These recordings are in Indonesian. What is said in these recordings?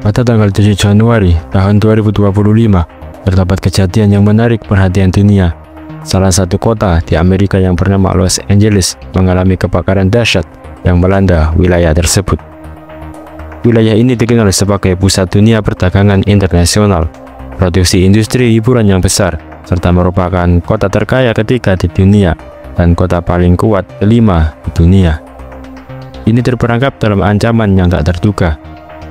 Pada tanggal 7 Januari tahun 2025, terdapat kejadian yang menarik perhatian dunia. Salah satu kota di Amerika yang bernama Los Angeles mengalami kebakaran dahsyat yang melanda wilayah tersebut. Wilayah ini dikenal sebagai pusat dunia perdagangan internasional, produksi industri hiburan yang besar, serta merupakan kota terkaya ketiga di dunia dan kota paling kuat kelima di dunia. Ini terperangkap dalam ancaman yang tak terduga.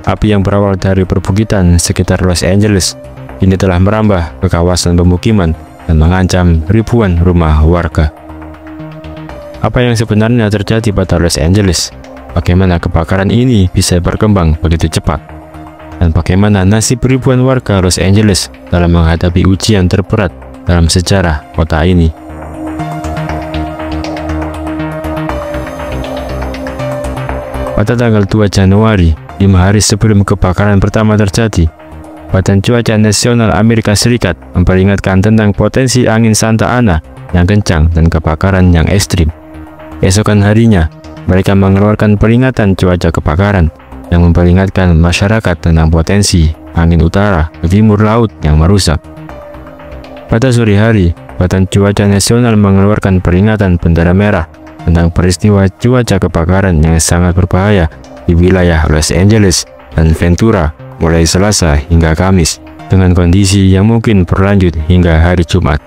Api yang berawal dari perbukitan sekitar Los Angeles ini telah merambah ke kawasan pemukiman dan mengancam ribuan rumah warga. Apa yang sebenarnya terjadi pada Los Angeles? Bagaimana kebakaran ini bisa berkembang begitu cepat? Dan bagaimana nasib ribuan warga Los Angeles dalam menghadapi ujian terberat dalam sejarah kota ini? Pada tanggal 2 Januari, 5 hari sebelum kebakaran pertama terjadi, Badan Cuaca Nasional Amerika Serikat memperingatkan tentang potensi angin Santa Ana yang kencang dan kebakaran yang ekstrim. Esokan harinya, mereka mengeluarkan peringatan cuaca kebakaran yang memperingatkan masyarakat tentang potensi angin utara ke timur laut yang merusak. Pada sore hari, Badan Cuaca Nasional mengeluarkan peringatan bendera merah tentang peristiwa cuaca kebakaran yang sangat berbahaya di wilayah Los Angeles dan Ventura mulai Selasa hingga Kamis, dengan kondisi yang mungkin berlanjut hingga hari Jumat.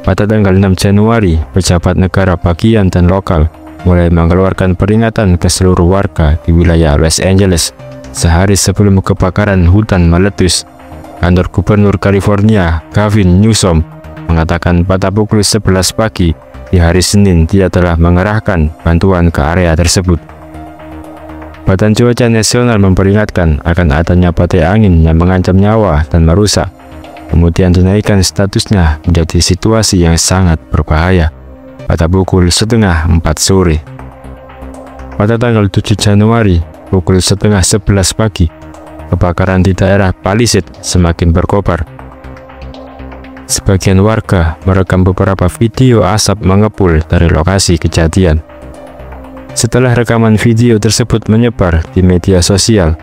Pada tanggal 6 Januari, pejabat negara bagian dan lokal mulai mengeluarkan peringatan ke seluruh warga di wilayah Los Angeles. Sehari sebelum kebakaran hutan meletus, kantor Gubernur California, Gavin Newsom, mengatakan pada pukul 11 pagi di hari Senin dia telah mengerahkan bantuan ke area tersebut. Badan Cuaca Nasional memperingatkan akan adanya badai angin yang mengancam nyawa dan merusak, kemudian dinaikkan statusnya menjadi situasi yang sangat berbahaya pada pukul 3:30 sore. Pada tanggal 7 Januari, pukul 10:30 pagi, kebakaran di daerah Palisade semakin berkobar. Sebagian warga merekam beberapa video asap mengepul dari lokasi kejadian. Setelah rekaman video tersebut menyebar di media sosial,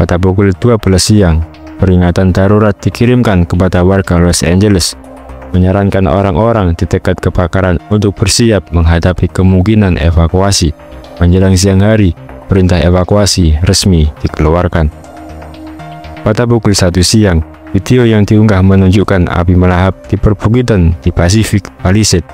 pada pukul 12 siang, peringatan darurat dikirimkan kepada warga Los Angeles, menyarankan orang-orang di dekat kebakaran untuk bersiap menghadapi kemungkinan evakuasi. Menjelang siang hari, perintah evakuasi resmi dikeluarkan. Pada pukul 1 siang, video yang diunggah menunjukkan api melahap di perbukitan di Pacific Palisades,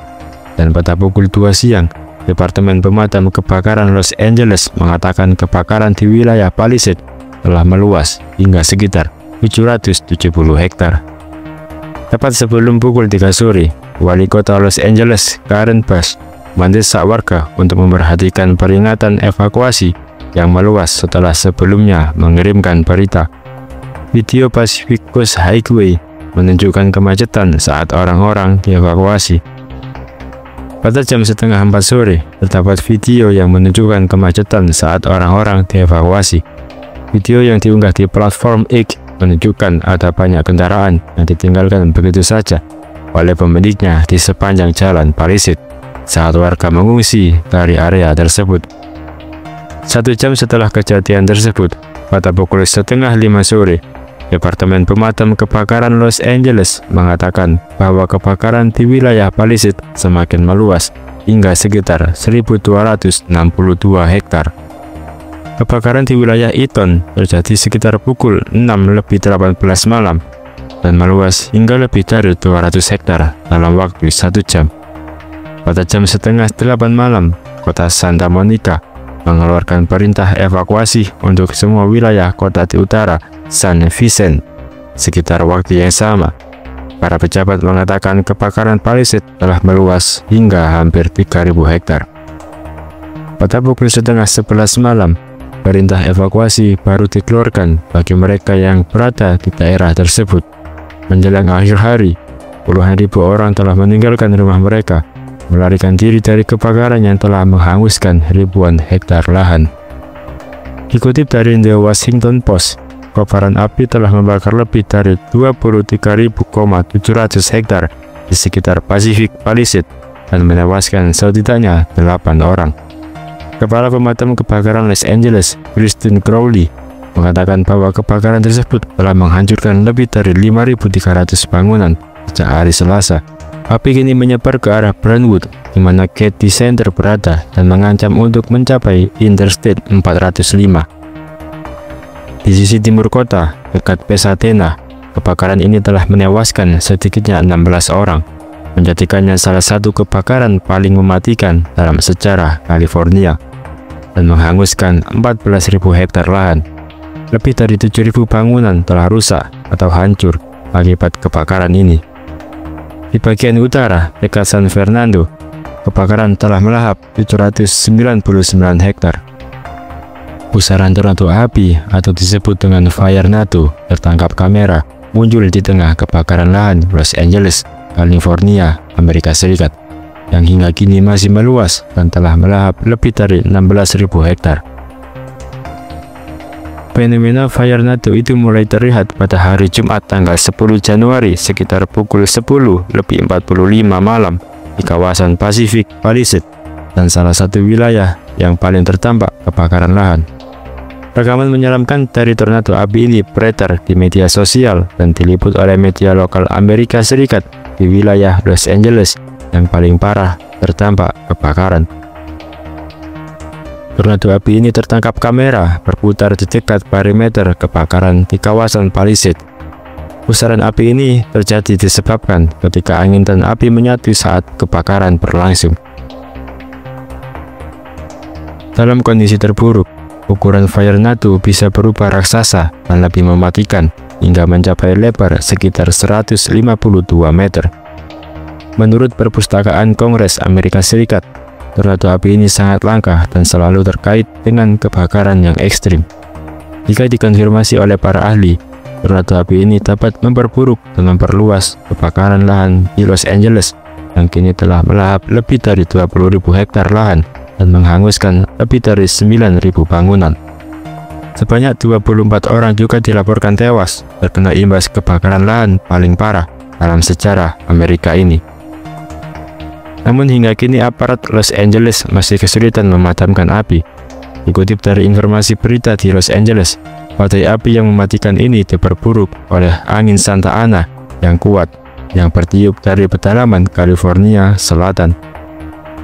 dan pada pukul 2 siang, Departemen Pemadam Kebakaran Los Angeles mengatakan kebakaran di wilayah Palisades telah meluas hingga sekitar 770 hektar. Tepat sebelum pukul 3 sore, Wali Kota Los Angeles, Karen Bass, mendesak warga untuk memperhatikan peringatan evakuasi yang meluas setelah sebelumnya mengirimkan berita. Video Pacific Coast Highway menunjukkan kemacetan saat orang-orang dievakuasi. Pada jam 3:30 sore, terdapat video yang menunjukkan kemacetan saat orang-orang dievakuasi. Video yang diunggah di platform X menunjukkan ada banyak kendaraan yang ditinggalkan begitu saja oleh pemiliknya di sepanjang jalan Palisades saat warga mengungsi dari area tersebut. 1 jam setelah kejadian tersebut, pada pukul 4:30 sore, Departemen Pemadam Kebakaran Los Angeles mengatakan bahwa kebakaran di wilayah Palisades semakin meluas hingga sekitar 1.262 hektar. Kebakaran di wilayah Eaton terjadi sekitar pukul 6:18 malam dan meluas hingga lebih dari 200 hektar dalam waktu 1 jam. Pada jam 7:30 malam, kota Santa Monica mengeluarkan perintah evakuasi untuk semua wilayah kota di utara San Vicente. Sekitar waktu yang sama, para pejabat mengatakan kebakaran Palisades telah meluas hingga hampir 3.000 hektar. Pada pukul 10:30 malam, perintah evakuasi baru dikeluarkan bagi mereka yang berada di daerah tersebut. Menjelang akhir hari, puluhan ribu orang telah meninggalkan rumah mereka, melarikan diri dari kebakaran yang telah menghanguskan ribuan hektar lahan. Dikutip dari The Washington Post, kobaran api telah membakar lebih dari 23.700 hektar di sekitar Pacific Palisades dan menewaskan setidaknya 8 orang. Kepala Pemadam Kebakaran Los Angeles, Christine Crowley, mengatakan bahwa kebakaran tersebut telah menghancurkan lebih dari 5.300 bangunan sejak hari Selasa. Api kini menyebar ke arah Brentwood, di mana Getty Center berada, dan mengancam untuk mencapai Interstate 405. Di sisi timur kota, dekat Pasadena, kebakaran ini telah menewaskan sedikitnya 16 orang, menjadikannya salah satu kebakaran paling mematikan dalam sejarah California, dan menghanguskan 14.000 hektar lahan. Lebih dari 7.000 bangunan telah rusak atau hancur akibat kebakaran ini. Di bagian utara, dekat San Fernando, kebakaran telah melahap 799 hektar. Pusaran tornado api atau disebut dengan fire tornado tertangkap kamera muncul di tengah kebakaran lahan Los Angeles, California, Amerika Serikat, yang hingga kini masih meluas dan telah melahap lebih dari 16.000 hektar. Fenomena fire tornado itu mulai terlihat pada hari Jumat tanggal 10 Januari sekitar pukul 10:45 malam di kawasan Pacific Palisades dan salah satu wilayah yang paling terdampak kebakaran lahan. Rekaman menyeramkan dari tornado api ini beredar di media sosial dan diliput oleh media lokal Amerika Serikat di wilayah Los Angeles yang paling parah terdampak kebakaran. Tornado api ini tertangkap kamera berputar di dekat perimeter kebakaran di kawasan Palisades. Pusaran api ini terjadi disebabkan ketika angin dan api menyatu saat kebakaran berlangsung. Dalam kondisi terburuk, ukuran fire tornado bisa berubah raksasa dan lebih mematikan hingga mencapai lebar sekitar 152 meter. Menurut Perpustakaan Kongres Amerika Serikat, tornado api ini sangat langka dan selalu terkait dengan kebakaran yang ekstrim. Jika dikonfirmasi oleh para ahli, tornado api ini dapat memperburuk dan memperluas kebakaran lahan di Los Angeles yang kini telah melahap lebih dari 20.000 hektar lahan dan menghanguskan lebih dari 9.000 bangunan. Sebanyak 24 orang juga dilaporkan tewas terkena imbas kebakaran lahan paling parah dalam sejarah Amerika ini. Namun hingga kini aparat Los Angeles masih kesulitan memadamkan api. Dikutip dari informasi berita di Los Angeles, badai api yang mematikan ini diperburuk oleh angin Santa Ana yang kuat yang bertiup dari pedalaman California Selatan.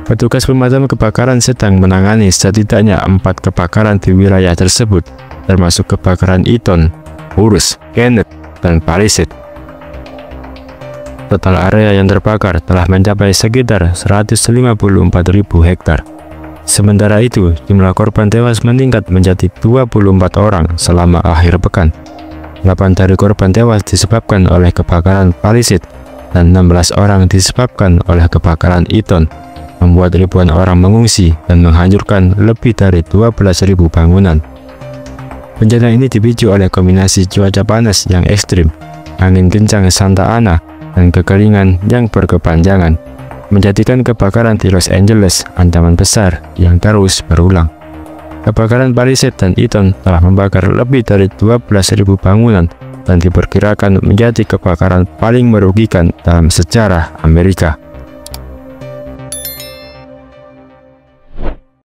Petugas pemadam kebakaran sedang menangani setidaknya 4 kebakaran di wilayah tersebut, termasuk kebakaran Eaton, Hurst, Kenneth, dan Palisades. Total area yang terbakar telah mencapai sekitar 154.000 hektar. Sementara itu, jumlah korban tewas meningkat menjadi 24 orang selama akhir pekan. 8 dari korban tewas disebabkan oleh kebakaran Palisades dan 16 orang disebabkan oleh kebakaran Eaton, membuat ribuan orang mengungsi dan menghancurkan lebih dari 12.000 bangunan. Bencana ini dipicu oleh kombinasi cuaca panas yang ekstrim, angin kencang Santa Ana, dan kekeringan yang berkepanjangan, menjadikan kebakaran di Los Angeles ancaman besar yang terus berulang. Kebakaran Palisades dan Eaton telah membakar lebih dari 12.000 bangunan dan diperkirakan menjadi kebakaran paling merugikan dalam sejarah Amerika.